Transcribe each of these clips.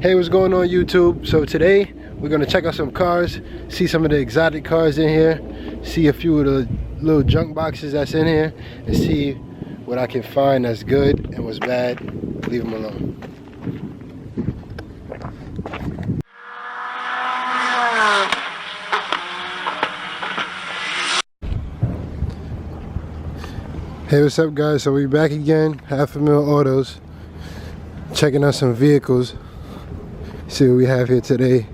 Hey, what's going on YouTube? So today we're gonna check out some cars, see some of the exotic cars in here, see a few of the little junk boxes that's in here, and see what I can find that's good and what's bad. Leave them alone. Hey, what's up guys? So we back again, Half a Mil Autos, checking out some vehicles. See what we have here today.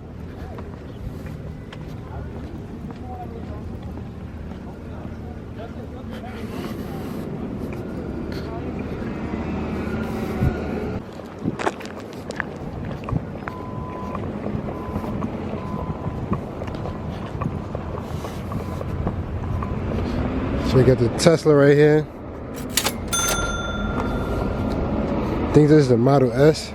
So we got the Tesla right here. I think this is the Model S.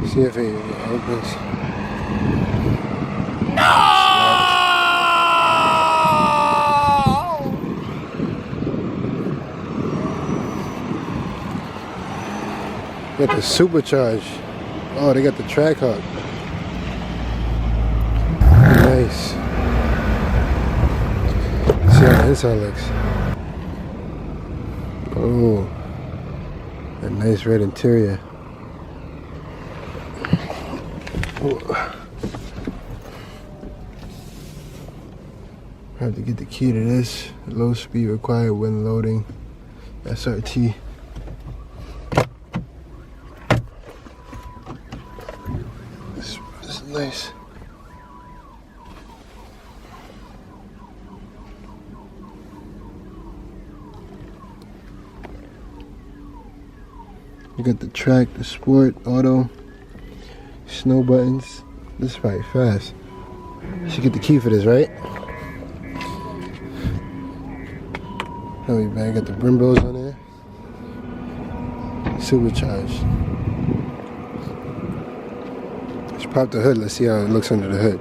See if it opens. No! Got the supercharge. Oh, they got the track hawk. Nice. See how the inside looks. Oh, a nice red interior. I have to get the key to this. Low speed required when loading. SRT. This is nice. You got the track, the sport, auto, snow buttons. This is probably fast. You should get the key for this, right? Hell man, got the Brimbos on there. Supercharged. Let's pop the hood. Let's see how it looks under the hood.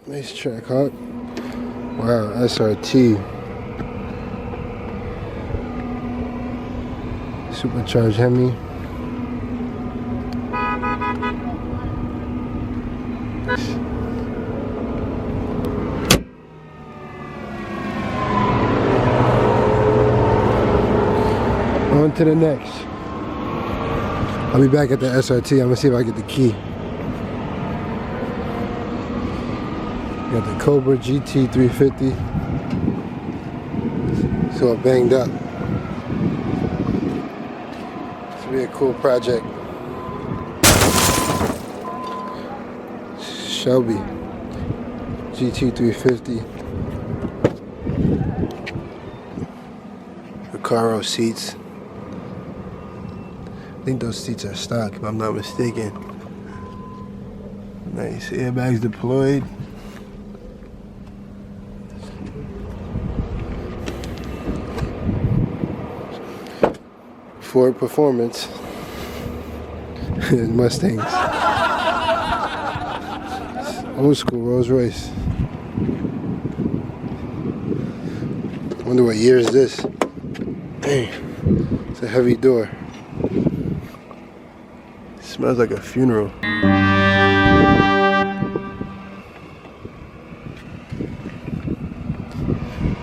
Nice track hawk. Wow, SRT. Supercharged Hemi. On to the next. I'll be back at the SRT. I'm gonna see if I get the key. Got the Cobra GT 350. So I banged up. This will be a cool project. Shelby GT 350. Recaro seats. I think those seats are stock if I'm not mistaken. Nice airbags deployed. Ford Performance. Mustangs. Old school Rolls Royce. Wonder what year is this? Dang, it's a heavy door. It smells like a funeral.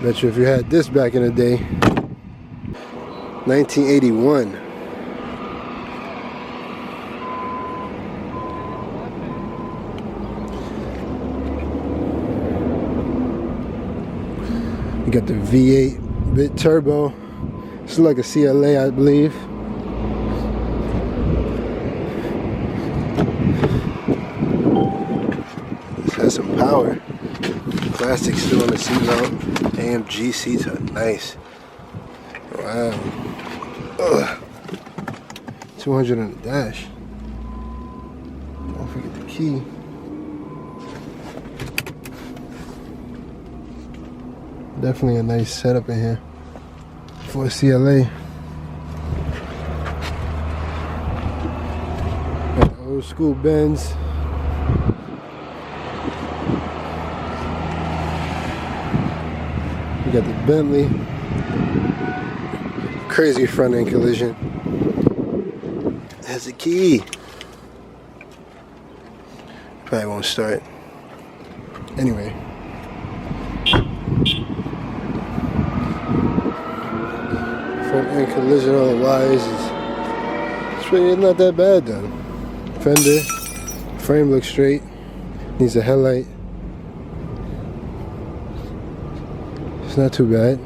Bet you if you had this back in the day. 1981. You got the V8 bit turbo. This is like a CLA, I believe. This has some power. Plastic still on the seat mount. AMG seats are nice. Wow. Ugh. 200 on the dash. Don't forget the key. Definitely a nice setup in here for a CLA. Old school Benz. We got the Bentley. Crazy front end collision. Has a key. Probably won't start. Anyway. Front end collision otherwise it's really not that bad though. Fender. Frame looks straight. Needs a headlight. It's not too bad.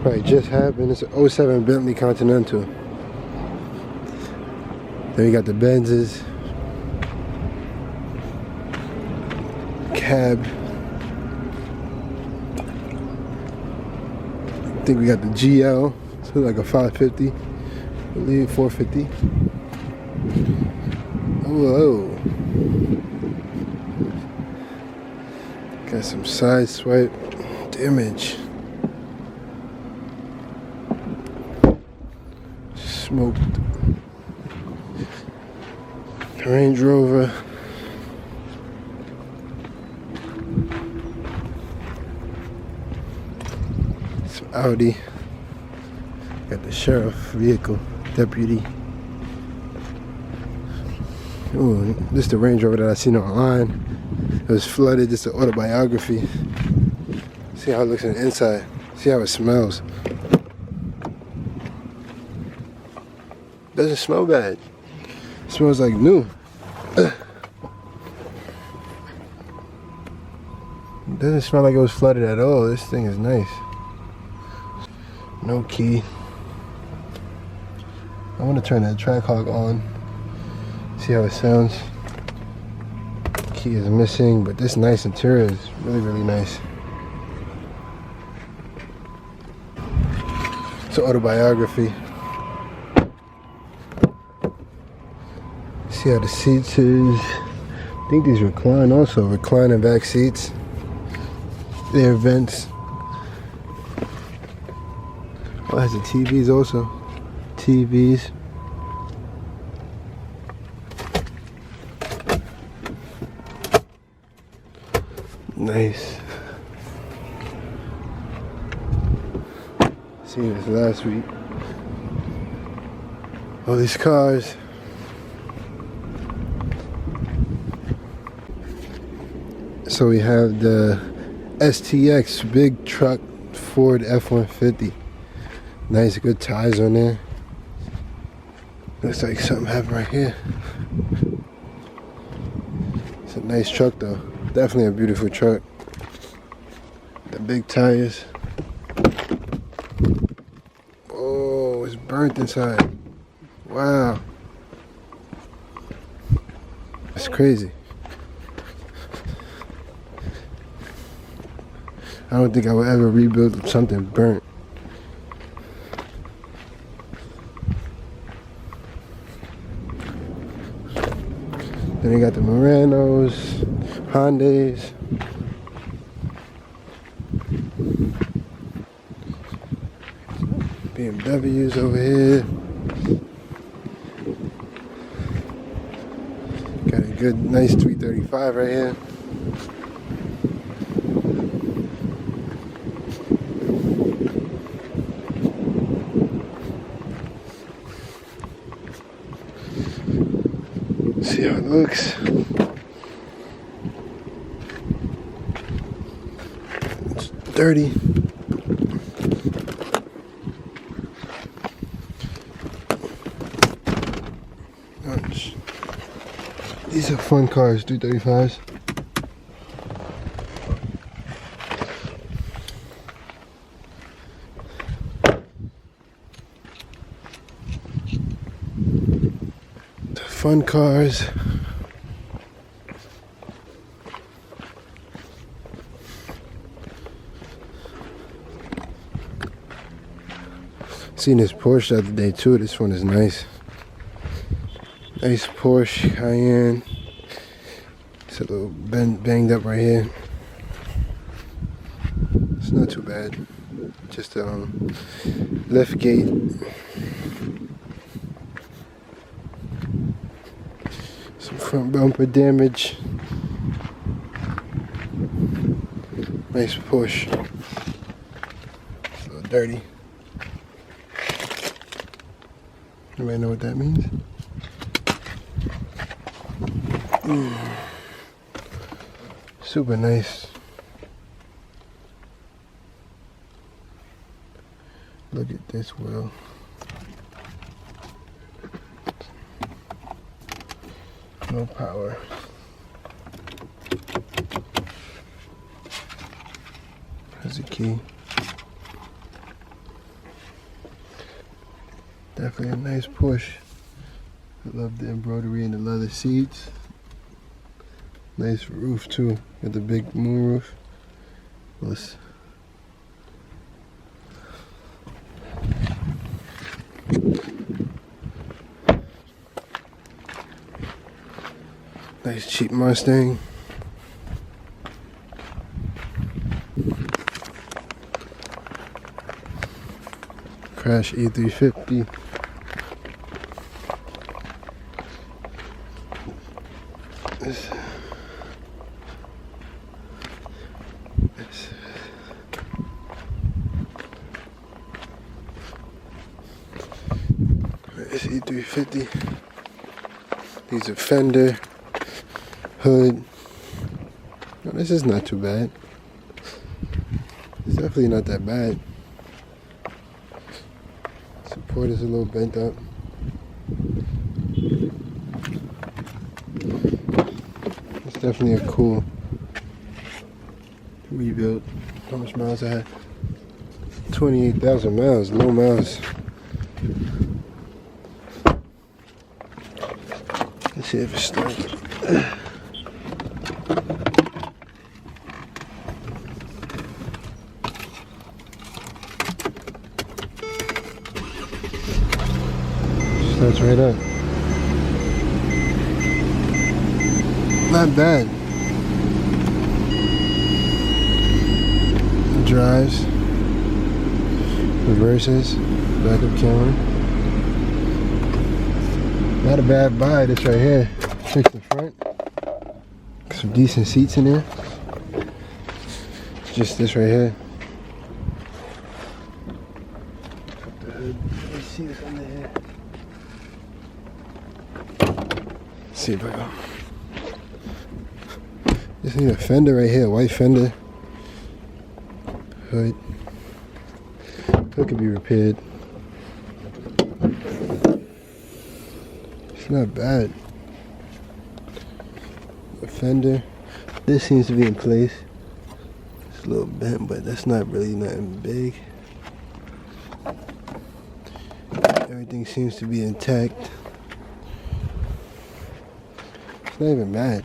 Right, just happened. It's an 07 Bentley Continental. Then we got the Benzes. Cab. I think we got the GL. So like a 550. I believe 450. Whoa. Got some side swipe damage. Smoked. Range Rover. Some Audi. Got the sheriff vehicle, deputy. Ooh, this is the Range Rover that I seen online. It was flooded. This is an autobiography. See how it looks on the inside. See how it smells. Doesn't smell bad. It smells like new. It doesn't smell like it was flooded at all. This thing is nice. No key. I want to turn that Trackhawk on. See how it sounds. Key is missing, but this nice interior is really, really nice. It's an autobiography. See how the seats is. I think these recline also. Reclining back seats. Air vents. Oh, it has the TVs also. TVs. Nice. Seen this last week. All these cars. So we have the STX big truck Ford F-150. Nice, good tires on there. Looks like something happened right here. It's a nice truck though. Definitely a beautiful truck. The big tires. Oh, it's burnt inside. Wow. That's crazy. I don't think I would ever rebuild something burnt. Then we got the Muranos, Hondas. BMWs over here. Got a good, nice 335 right here. See how it looks. It's dirty. These are fun cars, 235s. Fun cars. Seen this Porsche the other day too. This one is nice. Nice Porsche Cayenne. It's a little banged up right here. It's not too bad. Just lift gate. Front bumper damage. Nice push. It's a little dirty. Anybody know what that means? Super nice. Look at this wheel. No power. There's a key. Definitely a nice push. I love the embroidery and the leather seats. Nice roof too. Got the big moon roof. Let's nice cheap Mustang. Crash E350. This E350. These are fender, hood. No, this is not too bad. It's definitely not that bad. Support is a little bent up. It's definitely a cool rebuild. How much miles I had? 28,000 miles, low miles. Let's see if it starts. Starts right up. Not bad. It drives. Reverses. Backup camera. Not a bad buy, this right here. Fix the front. Some decent seats in there. Just this right here. Put the hood. Let's see what's under here. Let's see if I go. Just need a fender right here, white fender. Hood. Hood could be repaired. It's not bad. A fender. This seems to be in place. It's a little bent, but that's not really nothing big. Everything seems to be intact. It's not even bad.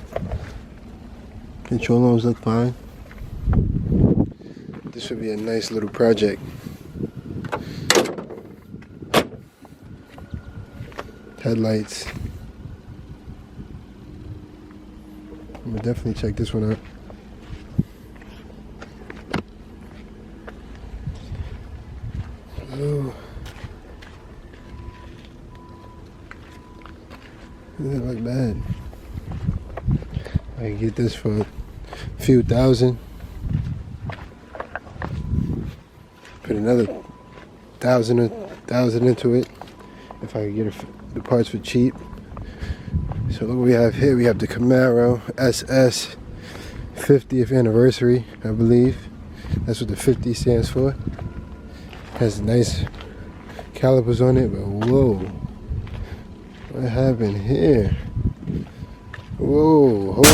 Control arms look fine. This would be a nice little project. Headlights. I'm gonna definitely check this one out. Oh. Doesn't look bad. I can get this for a few thousand. Put another thousand into it if I could get the parts for cheap. So look what we have here. We have the Camaro SS 50th anniversary, I believe. That's what the 50 stands for. Has nice calipers on it, but whoa. What happened here? Whoa, hold on.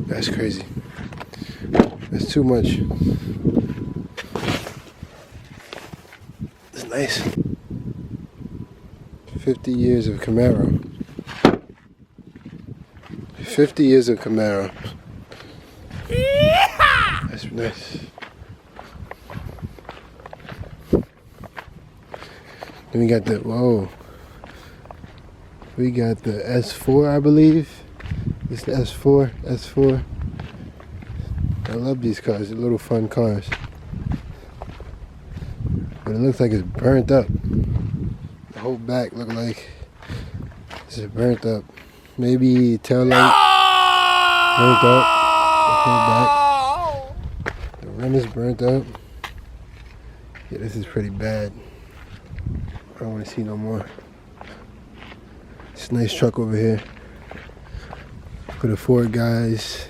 That's crazy. That's too much. It's nice. 50 years of Camaro. 50 years of Camaro. That's nice. Then we got the, whoa. We got the S4, I believe. It's the S4. I love these cars, they're little fun cars. But it looks like it's burnt up. The whole back look like this is burnt up. Maybe tail light burnt up. The whole back. The rim is burnt up. Yeah, this is pretty bad. I don't want to see no more. It's a nice truck over here. For the Ford guys.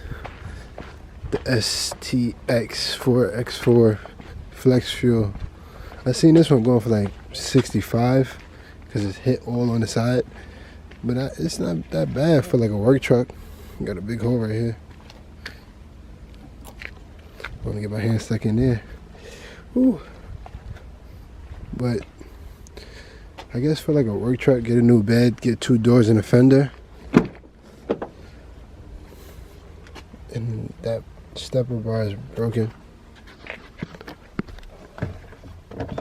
The STX 4X4 Flex Fuel. I seen this one going for like 65 because it's hit all on the side, but it's not that bad for like a work truck. Got a big hole right here. I want to get my hand stuck in there. Ooh. But I guess for like a work truck, get a new bed, get 2 doors and a fender, and that stepper bar is broken. I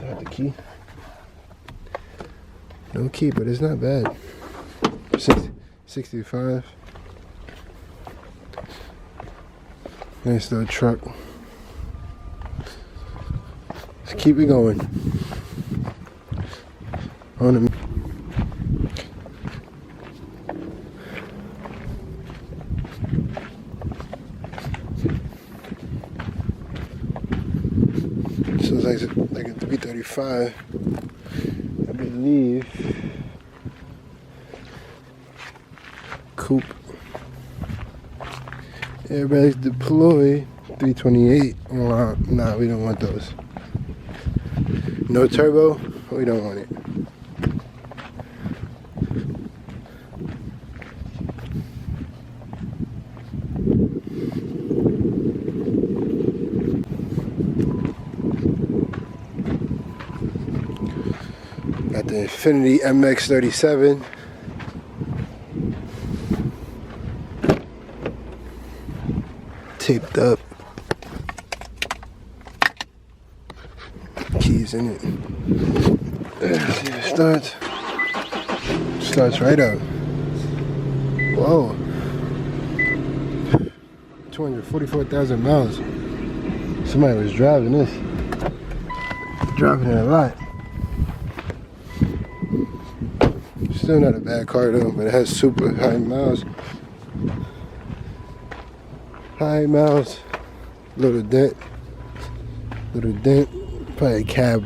have the key. No key, but it's not bad. 65. Nice little truck. Let's keep it going. On the so it's like a 335, I believe. Coupe. Airbags deploy. 328. Well, nah, we don't want those. No turbo. We don't want it. Got the Infiniti MX-37. Taped up. Keys in it. Let's see if it starts. Starts right up. Whoa. 244,000 miles. Somebody was driving this. Driving it a lot. Still not a bad car though, but it has super high miles. High miles. Little dent. Little dent. Probably a cab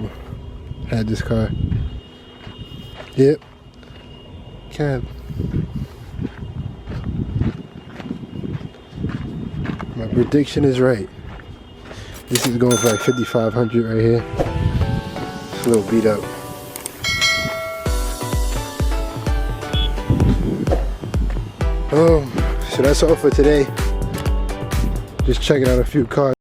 had this car. Yep. Cab. My prediction is right. This is going for like 5,500 right here. It's a little beat up. So that's all for today. Just checking out a few cars.